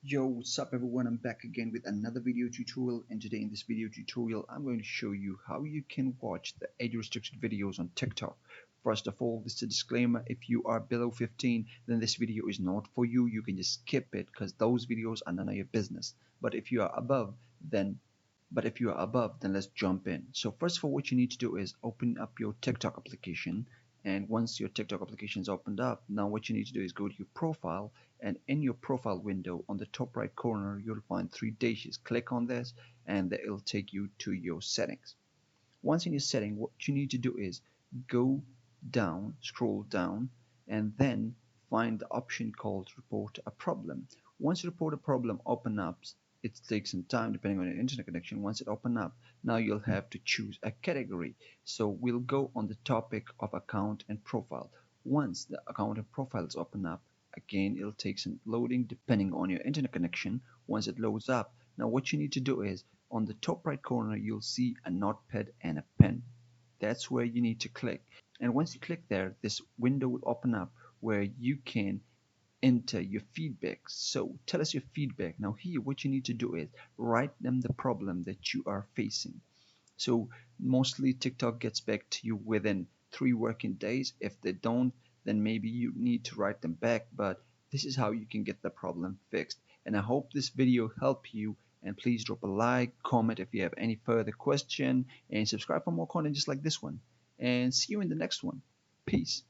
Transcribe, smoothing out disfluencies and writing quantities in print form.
Yo, what's up everyone? I'm back again with another video tutorial, and today in this video tutorial I'm going to show you how you can watch the age restricted videos on TikTok. First of all, this is a disclaimer: if you are below 15 then this video is not for you. You can just skip it because those videos are none of your business. But if you are above then let's jump in. So first of all, what you need to do is open up your TikTok application, and once your TikTok application is opened up, now what you need to do is go to your profile, and in your profile window on the top right corner you'll find three dashes. Click on this and it'll take you to your settings. Once in your setting, what you need to do is go down, scroll down, and then find the option called report a problem. Once you report a problem open up, it takes some time depending on your internet connection. Once it open up, now you'll have to choose a category. So we'll go on the topic of account and profile. Once the account and profile is open up, again it'll take some loading depending on your internet connection. Once it loads up, now what you need to do is on the top right corner you'll see a notepad and a pen. That's where you need to click, and once you click there, this window will open up where you can enter your feedback. So tell us your feedback. Now here what you need to do is write them the problem that you are facing. So mostly TikTok gets back to you within 3 working days. If they don't, then maybe you need to write them back, but this is how you can get the problem fixed. And I hope this video helped you, and please drop a like, comment if you have any further question, and subscribe for more content just like this one. And see you in the next one. Peace.